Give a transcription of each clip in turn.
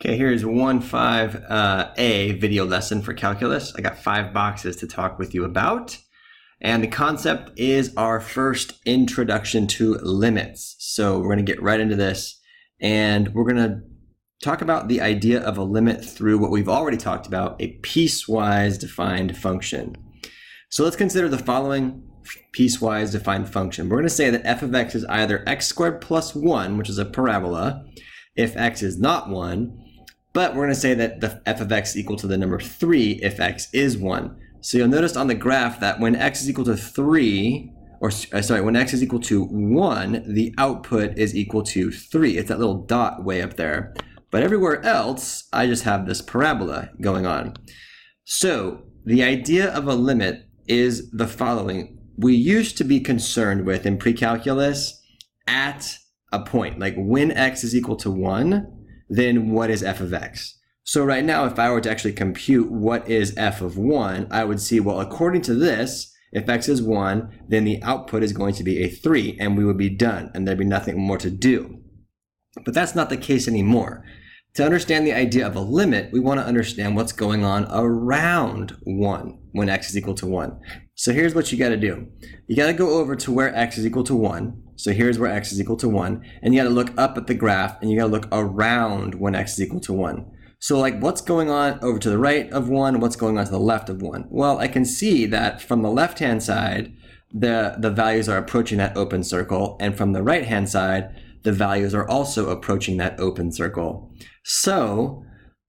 Okay, here's 1.5a video lesson for calculus. I got 5 boxes to talk with you about. And the concept is our first introduction to limits. So we're going to get right into this. And we're going to talk about the idea of a limit through what we've already talked about, a piecewise defined function. So let's consider the following piecewise defined function. We're going to say that f of x is either x squared plus 1, which is a parabola, if x is not 1, but we're going to say that the f of x is equal to the number 3 if x is 1. So you'll notice on the graph that when x is equal to 3, when x is equal to 1, the output is equal to 3. It's that little dot way up there. But everywhere else, I just have this parabola going on. So the idea of a limit is the following. We used to be concerned with, in pre-calculus, at a point, like when x is equal to 1, then what is f of x? So right now, if I were to actually compute what is f of 1, I would see, well, according to this, if x is 1, then the output is going to be a 3, and we would be done, and there'd be nothing more to do. But that's not the case anymore. To understand the idea of a limit, we want to understand what's going on around 1 when x is equal to 1. So here's what you got to do. You got to go over to where x is equal to 1. So here's where x is equal to 1. And you got to look up at the graph, and you got to look around when x is equal to 1. So like, what's going on over to the right of 1? What's going on to the left of 1? Well, I can see that from the left-hand side, the values are approaching that open circle. And from the right-hand side, the values are also approaching that open circle. So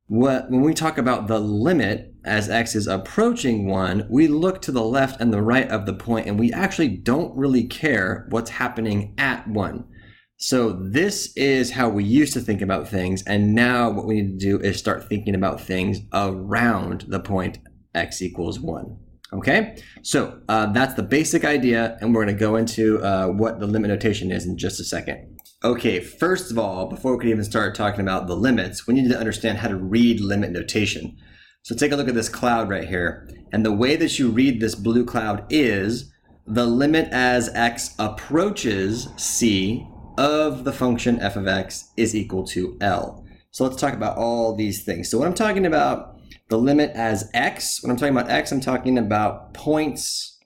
when we talk about the limit as x is approaching 1, we look to the left and the right of the point, and we actually don't really care what's happening at 1. So this is how we used to think about things, and now what we need to do is start thinking about things around the point x equals 1. Okay, so that's the basic idea, and we're going to go into what the limit notation is in just a second. Okay, first of all, before we can even start talking about the limits, we need to understand how to read limit notation. So take a look at this cloud right here. And the way that you read this blue cloud is the limit as x approaches c of the function f of x is equal to L. So let's talk about all these things. So when I'm talking about the limit as x, when I'm talking about x, I'm talking about points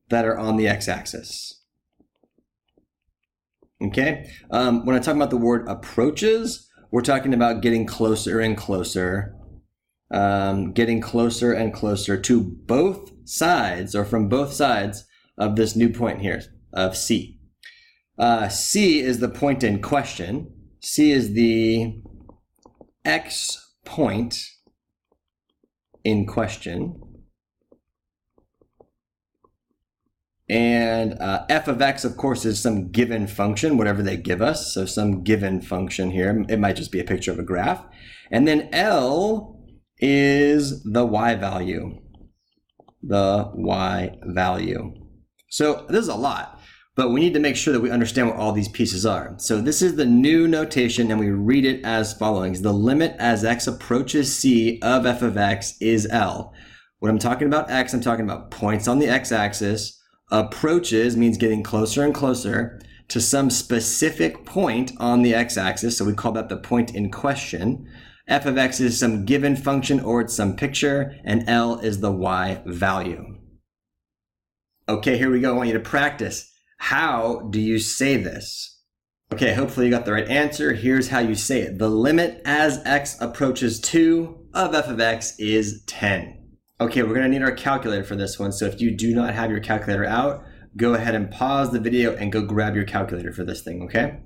that are on the x-axis. Okay, when I talk about the word approaches, we're talking about getting closer and closer, to both sides, or from both sides of this new point here of C. C is the point in question. C is the x point in question. And f of x, of course, is some given function, whatever they give us. So some given function here. It might just be a picture of a graph. And then L is the y value. The y value. So this is a lot, but we need to make sure that we understand what all these pieces are. So this is the new notation, and we read it as following. The limit as x approaches c of f of x is L. When I'm talking about x, I'm talking about points on the x-axis. Approaches means getting closer and closer to some specific point on the x-axis, so we call that the point in question. F of x is some given function, or it's some picture, and L is the y value. Okay, here we go. I want you to practice. How do you say this? Okay, hopefully you got the right answer. Here's how you say it. The limit as x approaches 2 of f of x is 10. Okay, we're going to need our calculator for this one, so if you do not have your calculator out, go ahead and pause the video and go grab your calculator for this thing, okay?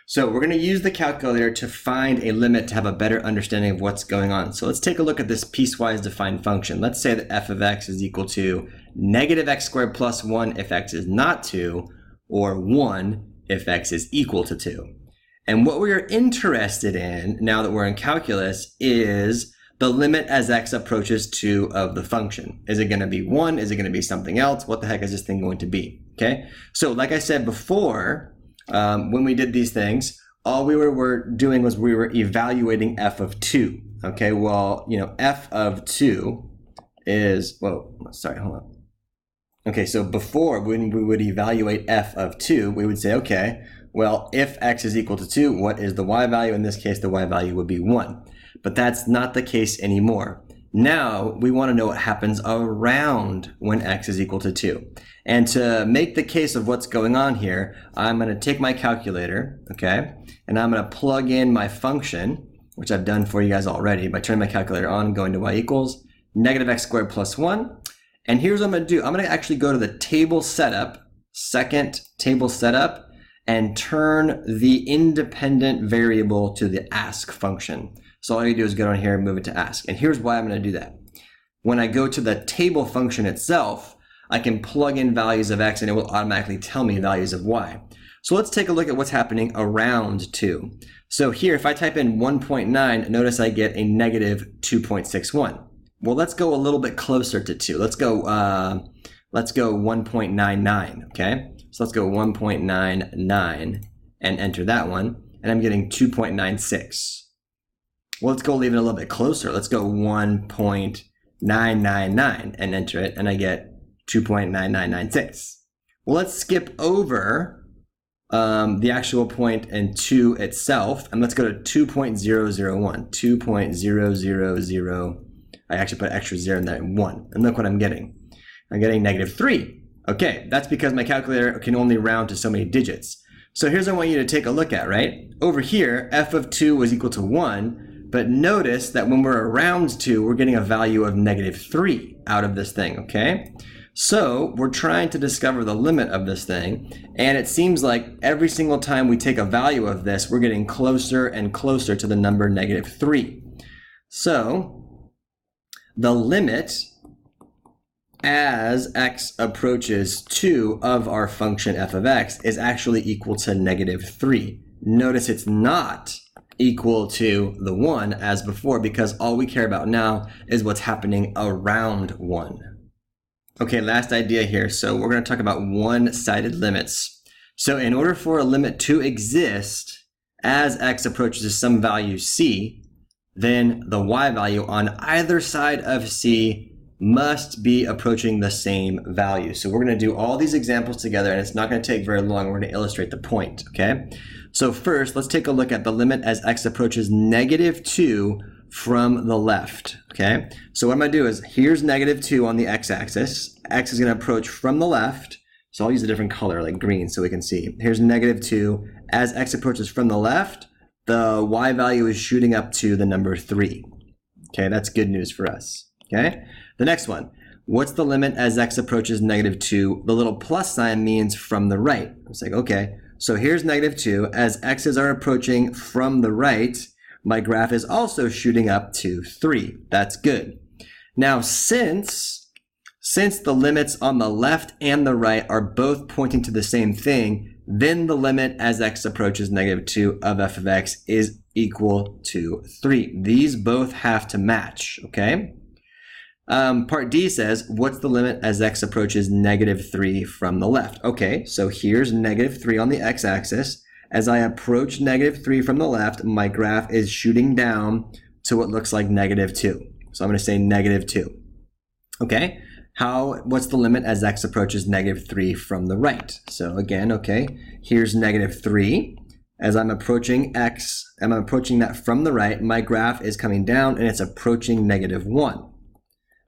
So we're going to use the calculator to find a limit to have a better understanding of what's going on. So let's take a look at this piecewise defined function. Let's say that f of x is equal to negative x squared plus 1 if x is not 2, or 1 if x is equal to 2. And what we are interested in, now that we're in calculus, is the limit as x approaches 2 of the function. Is it going to be 1? Is it going to be something else? What the heck is this thing going to be? Okay, so like I said before, when we did these things, all we were doing was we were evaluating f of 2. Okay, well, f of 2 is, hold on. Okay, so before, when we would evaluate f of 2, we would say, okay, Well, if x is equal to 2, what is the y value? In this case, the y value would be 1. But that's not the case anymore. Now, we want to know what happens around when x is equal to 2. And to make the case of what's going on here, I'm going to take my calculator, okay, and I'm going to plug in my function, which I've done for you guys already by turning my calculator on and going to y equals negative x squared plus 1. And here's what I'm going to do. I'm going to actually go to the table setup, second table setup, and turn the independent variable to the ask function. So all you do is go down here and move it to ask. And here's why I'm going to do that. When I go to the table function itself, I can plug in values of x and it will automatically tell me values of y. So let's take a look at what's happening around 2. So here, if I type in 1.9, notice I get a negative 2.61. Well, let's go a little bit closer to 2. Let's go 1.99, okay? So let's go 1.99 and enter that one, and I'm getting 2.96. Well, let's go even a little bit closer. Let's go 1.999 and enter it, and I get 2.9996. Well, let's skip over the actual point in 2 itself, and let's go to 2.001. 2.000. I actually put extra 0 in there, 1. And look what I'm getting. I'm getting negative 3. Okay, that's because my calculator can only round to so many digits. So here's what I want you to take a look at, right? Over here, f of 2 was equal to 1, but notice that when we're around 2, we're getting a value of negative 3 out of this thing, okay? So we're trying to discover the limit of this thing, and it seems like every single time we take a value of this, we're getting closer and closer to the number negative 3. So the limit as x approaches 2 of our function f of x is actually equal to negative 3. Notice it's not equal to the 1 as before, because all we care about now is what's happening around 1. Okay, last idea here. So we're going to talk about one-sided limits. So in order for a limit to exist as x approaches some value c, then the y value on either side of c must be approaching the same value. So we're going to do all these examples together, and it's not going to take very long. We're going to illustrate the point, okay? So first, let's take a look at the limit as x approaches negative 2 from the left, okay? So what I'm going to do is, here's negative 2 on the x-axis. X is going to approach from the left. So I'll use a different color, like green, so we can see. Here's negative 2. As x approaches from the left, the y value is shooting up to the number 3. Okay, that's good news for us. Okay, the next one. What's the limit as x approaches negative 2? The little plus sign means from the right. It's like, okay, so here's negative 2. As x's are approaching from the right, my graph is also shooting up to 3. That's good. Now, since the limits on the left and the right are both pointing to the same thing, then the limit as x approaches negative 2 of f of x is equal to 3. These both have to match, okay? Part D says, what's the limit as x approaches negative 3 from the left? Okay, so here's negative 3 on the x-axis. As I approach negative 3 from the left, my graph is shooting down to what looks like negative 2. So I'm going to say negative 2. Okay? What's the limit as x approaches negative 3 from the right? So again, okay, here's negative 3. As I'm approaching x, I'm approaching that from the right, my graph is coming down and it's approaching negative 1.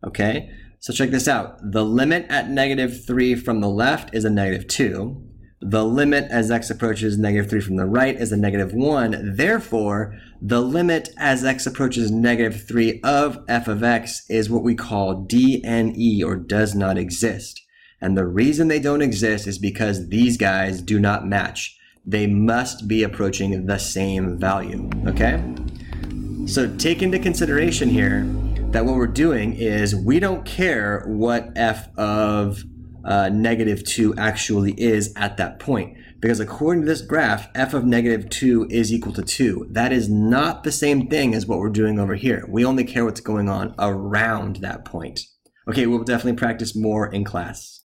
Okay, so check this out. The limit at negative 3 from the left is a negative 2. The limit as x approaches negative 3 from the right is a negative 1. Therefore, the limit as x approaches negative 3 of f of x is what we call DNE, or does not exist. And the reason they don't exist is because these guys do not match. They must be approaching the same value, okay? So take into consideration here that what we're doing is we don't care what f of negative 2 actually is at that point. Because according to this graph, f of negative 2 is equal to 2. That is not the same thing as what we're doing over here. We only care what's going on around that point. Okay, we'll definitely practice more in class.